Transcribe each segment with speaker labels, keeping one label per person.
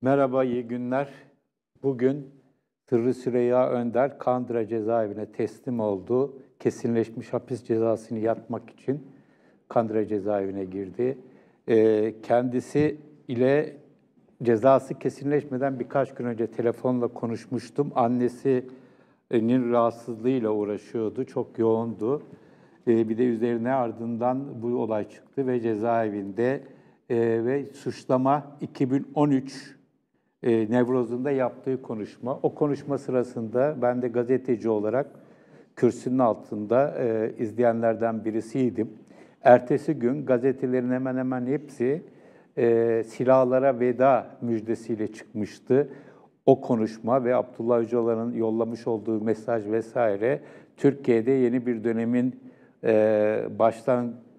Speaker 1: Merhaba, iyi günler. Bugün Sırrı Süreyya Önder Kandıra cezaevine teslim oldu. Kesinleşmiş hapis cezasını yatmak için Kandıra cezaevine girdi. Kendisi ile cezası kesinleşmeden birkaç gün önce telefonla konuşmuştum. Annesinin rahatsızlığıyla uğraşıyordu, çok yoğundu. Bir de üzerine ardından bu olay çıktı ve cezaevinde ve suçlama 2013 Nevroz'unda yaptığı konuşma. O konuşma sırasında ben de gazeteci olarak kürsünün altında izleyenlerden birisiydim. Ertesi gün gazetelerin hemen hemen hepsi silahlara veda müjdesiyle çıkmıştı. O konuşma ve Abdullah Öcalan'ın yollamış olduğu mesaj vesaire Türkiye'de yeni bir dönemin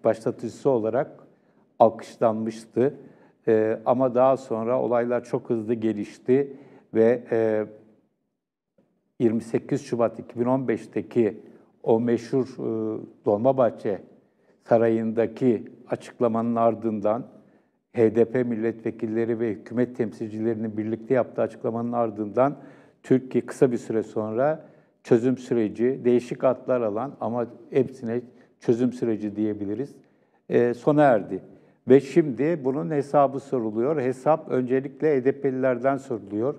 Speaker 1: başlatıcısı olarak alkışlanmıştı. Ama daha sonra olaylar çok hızlı gelişti ve 28 Şubat 2015'teki o meşhur Dolmabahçe Sarayı'ndaki açıklamanın ardından HDP milletvekilleri ve hükümet temsilcilerinin birlikte yaptığı açıklamanın ardından Türkiye kısa bir süre sonra çözüm süreci, değişik adlar alan ama hepsine çözüm süreci diyebiliriz, sona erdi. Ve şimdi bunun hesabı soruluyor. Hesap öncelikle HDP'lilerden soruluyor.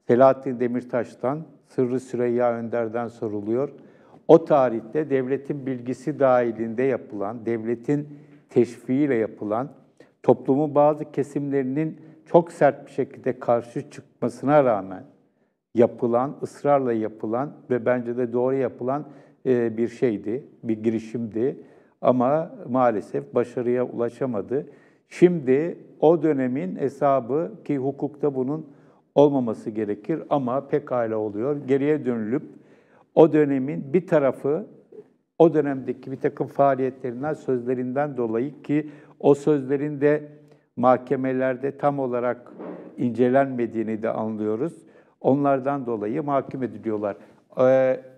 Speaker 1: Selahattin Demirtaş'tan, Sırrı Süreyya Önder'den soruluyor. O tarihte devletin bilgisi dahilinde yapılan, devletin teşviğiyle yapılan, toplumun bazı kesimlerinin çok sert bir şekilde karşı çıkmasına rağmen yapılan, ısrarla yapılan ve bence de doğru yapılan bir şeydi, bir girişimdi. Ama maalesef başarıya ulaşamadı. Şimdi o dönemin hesabı ki hukukta bunun olmaması gerekir ama pekala oluyor. Geriye dönülüp o dönemin bir tarafı o dönemdeki bir takım faaliyetlerinden, sözlerinden dolayı ki o sözlerin de mahkemelerde tam olarak incelenmediğini de anlıyoruz. Onlardan dolayı mahkum ediliyorlar.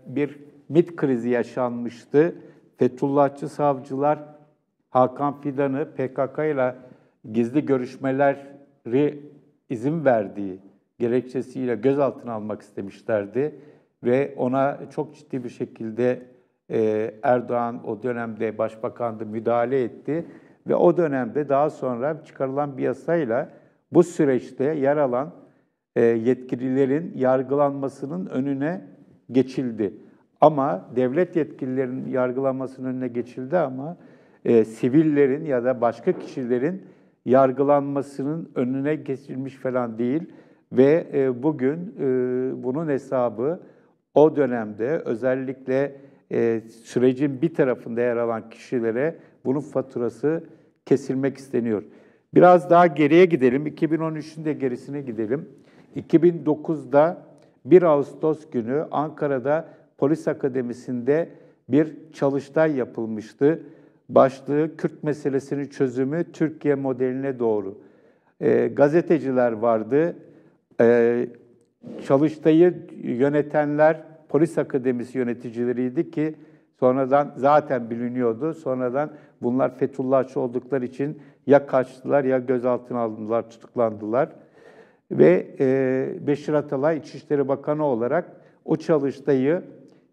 Speaker 1: Bir MİT krizi yaşanmıştı. Fethullahçı savcılar Hakan Fidan'ı PKK ile gizli görüşmeleri izin verdiği gerekçesiyle gözaltına almak istemişlerdi ve ona çok ciddi bir şekilde Erdoğan o dönemde başbakandı, müdahale etti ve o dönemde daha sonra çıkarılan bir yasayla bu süreçte yer alan yetkililerin yargılanmasının önüne geçildi. Ama devlet yetkililerinin yargılanmasının önüne geçildi ama sivillerin ya da başka kişilerin yargılanmasının önüne geçilmiş falan değil. Ve bugün bunun hesabı o dönemde özellikle sürecin bir tarafında yer alan kişilere bunun faturası kesilmek isteniyor. Biraz daha geriye gidelim, 2013'ün de gerisine gidelim. 2009'da 1 Ağustos günü Ankara'da Polis Akademisi'nde bir çalıştay yapılmıştı. Başlığı Kürt meselesinin çözümü Türkiye modeline doğru. Gazeteciler vardı. Çalıştayı yönetenler Polis Akademisi yöneticileriydi ki sonradan zaten biliniyordu. Sonradan bunlar Fethullahçı oldukları için ya kaçtılar ya gözaltına alındılar, tutuklandılar. Ve Beşir Atalay İçişleri Bakanı olarak o çalıştayı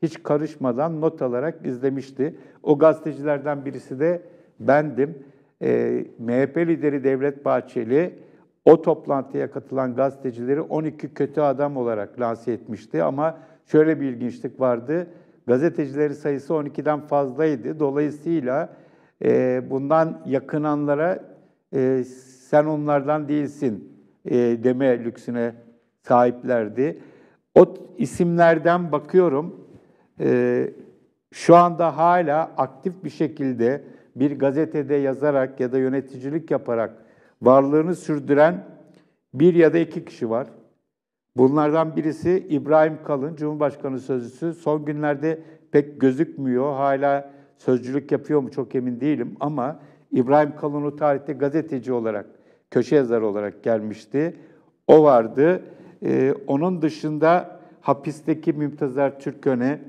Speaker 1: hiç karışmadan not alarak izlemişti. O gazetecilerden birisi de bendim. MHP lideri Devlet Bahçeli o toplantıya katılan gazetecileri 12 kötü adam olarak lanse etmişti. Ama şöyle bir ilginçlik vardı. Gazetecilerin sayısı 12'den fazlaydı. Dolayısıyla bundan yakınanlara sen onlardan değilsin deme lüksüne sahiplerdi. O isimlerden bakıyorum. Şu anda hala aktif bir şekilde bir gazetede yazarak ya da yöneticilik yaparak varlığını sürdüren bir ya da iki kişi var. Bunlardan birisi İbrahim Kalın, Cumhurbaşkanı Sözcüsü. Son günlerde pek gözükmüyor. Hala sözcülük yapıyor mu çok emin değilim ama İbrahim Kalın o tarihte gazeteci olarak, köşe yazarı olarak gelmişti. O vardı. Onun dışında hapisteki Mümtazer Türköne,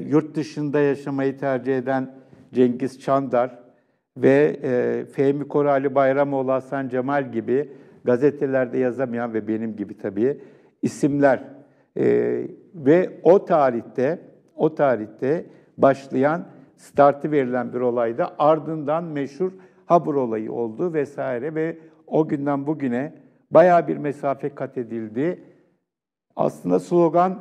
Speaker 1: yurt dışında yaşamayı tercih eden Cengiz Çandar ve Fehmi Korali Bayramoğlu, Hasan Cemal gibi gazetelerde yazamayan ve benim gibi tabii isimler. Ve o tarihte başlayan, startı verilen bir olayda ardından meşhur Habur olayı oldu vesaire ve o günden bugüne bayağı bir mesafe kat edildi. Aslında slogan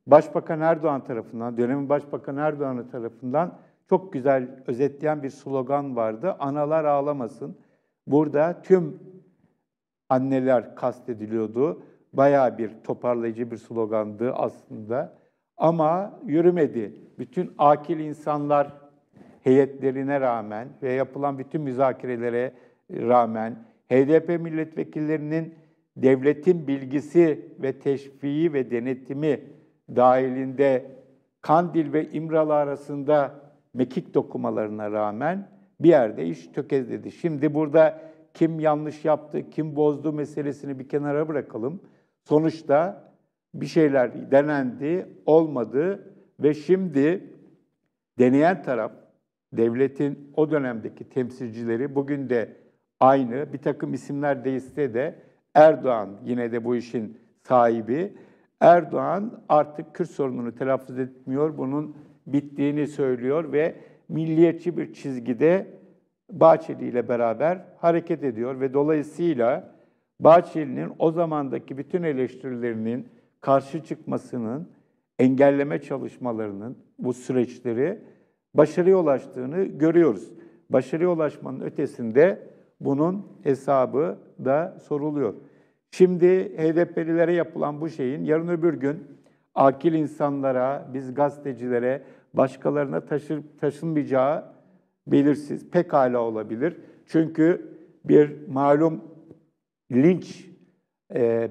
Speaker 1: Başbakan Erdoğan tarafından, dönemin Başbakanı Erdoğan tarafından çok güzel özetleyen bir slogan vardı. Analar ağlamasın. Burada tüm anneler kastediliyordu. Bayağı bir toparlayıcı bir slogandı aslında. Ama yürümedi. Bütün akil insanlar heyetlerine rağmen ve yapılan bütün müzakerelere rağmen HDP milletvekillerinin devletin bilgisi ve teşviği ve denetimi dahilinde Kandil ve İmralı arasında mekik dokumalarına rağmen bir yerde iş tökezledi. Şimdi burada kim yanlış yaptı, kim bozdu meselesini bir kenara bırakalım. Sonuçta bir şeyler denendi, olmadı ve şimdi deneyen taraf, devletin o dönemdeki temsilcileri bugün de aynı, bir takım isimler değişse de Erdoğan yine de bu işin sahibi. Erdoğan artık Kürt sorununu telaffuz etmiyor, bunun bittiğini söylüyor ve milliyetçi bir çizgide Bahçeli ile beraber hareket ediyor ve dolayısıyla Bahçeli'nin o zamandaki bütün eleştirilerinin karşı çıkmasının, engelleme çalışmalarının bu süreçleri başarıya ulaştığını görüyoruz. Başarıya ulaşmanın ötesinde bunun hesabı da soruluyor. Şimdi HDP'lilere yapılan bu şeyin yarın öbür gün akil insanlara, biz gazetecilere, başkalarına taşınmayacağı belirsiz, pekala olabilir. Çünkü bir malum linç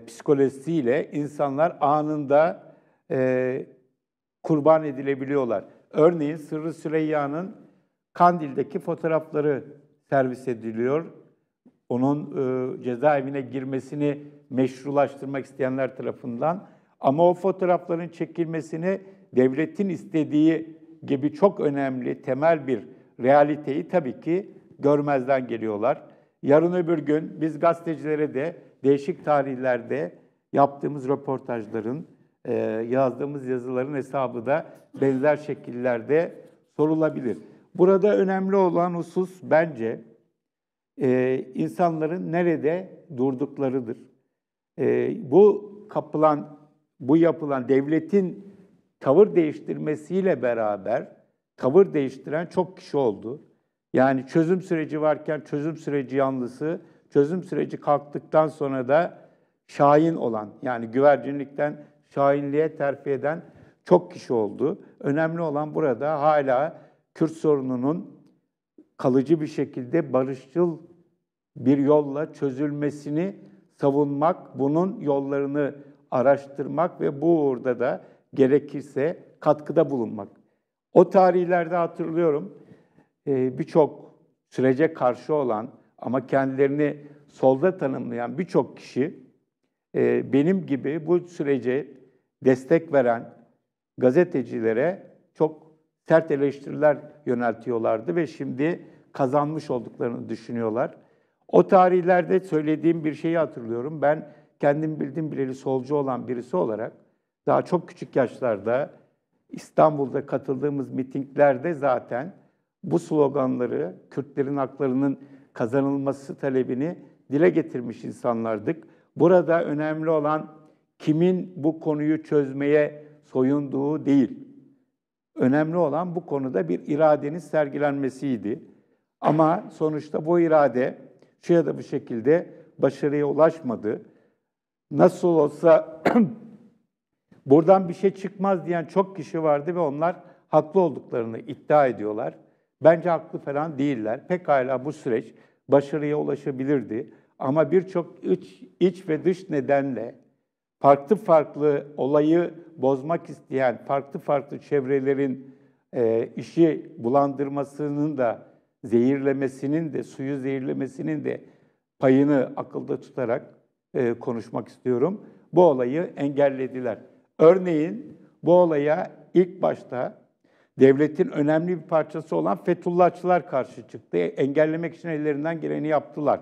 Speaker 1: psikolojisiyle insanlar anında kurban edilebiliyorlar. Örneğin Sırrı Süreyya'nın Kandil'deki fotoğrafları servis ediliyor. Onun cezaevine girmesini meşrulaştırmak isteyenler tarafından. Ama o fotoğrafların çekilmesini devletin istediği gibi çok önemli, temel bir realiteyi tabii ki görmezden geliyorlar. Yarın öbür gün biz gazetecilere de değişik tarihlerde yaptığımız röportajların, yazdığımız yazıların hesabı da benzer şekillerde sorulabilir. Burada önemli olan husus bence insanların nerede durduklarıdır. Bu yapılan devletin tavır değiştirmesiyle beraber tavır değiştiren çok kişi oldu. Yani çözüm süreci varken çözüm süreci yanlısı, çözüm süreci kalktıktan sonra da şahin olan, yani güvercinlikten şahinliğe terfi eden çok kişi oldu. Önemli olan burada hala Kürt sorununun kalıcı bir şekilde barışçıl bir yolla çözülmesini savunmak, bunun yollarını araştırmak ve bu uğurda da gerekirse katkıda bulunmak. O tarihlerde hatırlıyorum, birçok sürece karşı olan ama kendilerini solda tanımlayan birçok kişi benim gibi bu sürece destek veren gazetecilere çok sert eleştiriler yöneltiyorlardı ve şimdi kazanmış olduklarını düşünüyorlar. O tarihlerde söylediğim bir şeyi hatırlıyorum. Ben kendim bildiğim bileli solcu olan birisi olarak daha çok küçük yaşlarda İstanbul'da katıldığımız mitinglerde zaten bu sloganları, Kürtlerin haklarının kazanılması talebini dile getirmiş insanlardık. Burada önemli olan kimin bu konuyu çözmeye soyunduğu değil. Önemli olan bu konuda bir iradenin sergilenmesiydi. Ama sonuçta bu irade şu ya da bu şekilde başarıya ulaşmadı. Nasıl olsa buradan bir şey çıkmaz diyen çok kişi vardı ve onlar haklı olduklarını iddia ediyorlar. Bence haklı falan değiller. Pekala bu süreç başarıya ulaşabilirdi. Ama birçok iç ve dış nedenle farklı farklı olayı bozmak isteyen farklı farklı çevrelerin işi bulandırmasının da zehirlemesinin de suyu zehirlemesinin de payını akılda tutarak konuşmak istiyorum. Bu olayı engellediler. Örneğin bu olaya ilk başta devletin önemli bir parçası olan Fethullahçılar karşı çıktı. Engellemek için ellerinden geleni yaptılar.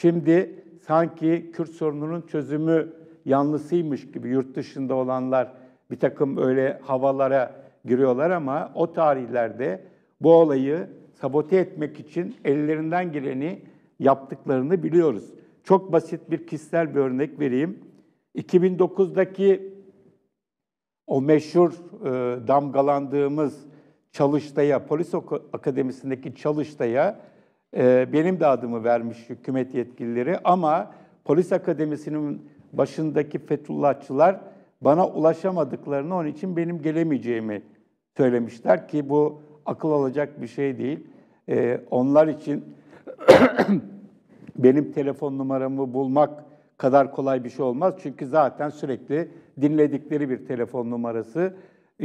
Speaker 1: Şimdi sanki Kürt sorununun çözümü yanlısıymış gibi yurt dışında olanlar bir takım öyle havalara giriyorlar ama o tarihlerde bu olayı sabote etmek için ellerinden geleni yaptıklarını biliyoruz. Çok basit bir kişisel bir örnek vereyim. 2009'daki o meşhur damgalandığımız Çalıştay'a, Polis Akademisi'ndeki Çalıştay'a benim de adımı vermiş hükümet yetkilileri ama Polis Akademisi'nin başındaki Fethullahçılar bana ulaşamadıklarını, onun için benim gelemeyeceğimi söylemişler ki bu akıl alacak bir şey değil. Onlar için benim telefon numaramı bulmak kadar kolay bir şey olmaz. Çünkü zaten sürekli dinledikleri bir telefon numarası.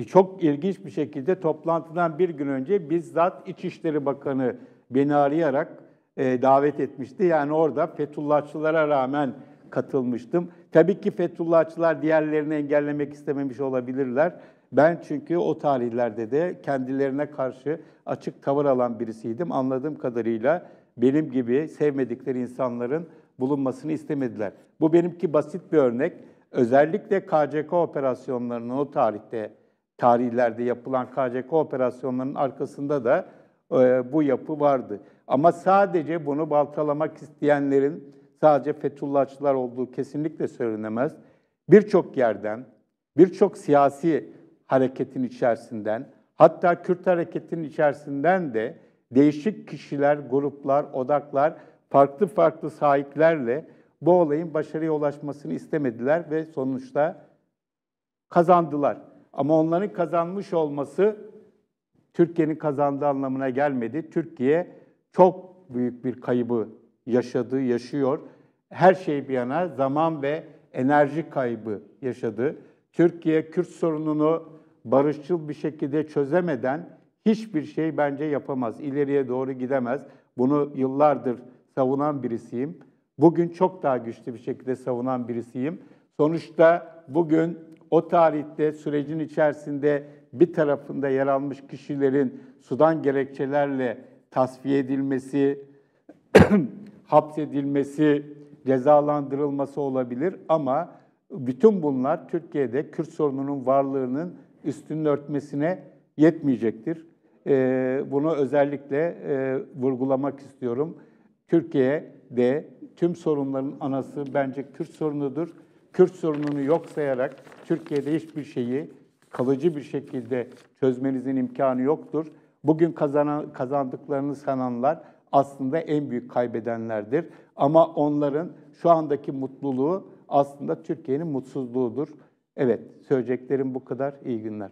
Speaker 1: Çok ilginç bir şekilde toplantıdan bir gün önce bizzat İçişleri Bakanı beni arayarak davet etmişti. Yani orada Fethullahçılara rağmen katılmıştım. Tabii ki Fethullahçılar diğerlerini engellemek istememiş olabilirler. Ben çünkü o tarihlerde de kendilerine karşı açık tavır alan birisiydim. Anladığım kadarıyla benim gibi sevmedikleri insanların bulunmasını istemediler. Bu benimki basit bir örnek. Özellikle KCK operasyonlarının o tarihlerde yapılan KCK operasyonlarının arkasında da bu yapı vardı. Ama sadece bunu baltalamak isteyenlerin sadece Fethullahçılar olduğu kesinlikle söylenemez. Birçok yerden, birçok siyasi hareketin içerisinden, hatta Kürt hareketinin içerisinden de değişik kişiler, gruplar, odaklar, farklı farklı sahiplerle bu olayın başarıya ulaşmasını istemediler ve sonuçta kazandılar. Ama onların kazanmış olması Türkiye'nin kazandığı anlamına gelmedi. Türkiye çok büyük bir kaybı yaşadı, yaşıyor. Her şey bir yana zaman ve enerji kaybı yaşadı. Türkiye Kürt sorununu barışçıl bir şekilde çözemeden hiçbir şey bence yapamaz. İleriye doğru gidemez. Bunu yıllardır savunan birisiyim. Bugün çok daha güçlü bir şekilde savunan birisiyim. Sonuçta bugün o tarihte sürecin içerisinde bir tarafında yer almış kişilerin sudan gerekçelerle tasfiye edilmesi, hapsedilmesi, cezalandırılması olabilir ama bütün bunlar Türkiye'de Kürt sorununun varlığının üstünü örtmesine yetmeyecektir. Bunu özellikle vurgulamak istiyorum. Türkiye'de tüm sorunların anası bence Kürt sorunudur. Kürt sorununu yok sayarak Türkiye'de hiçbir şeyi kalıcı bir şekilde çözmenizin imkanı yoktur. Bugün kazandıklarını sananlar aslında en büyük kaybedenlerdir. Ama onların şu andaki mutluluğu aslında Türkiye'nin mutsuzluğudur. Evet, söyleyeceklerim bu kadar. İyi günler.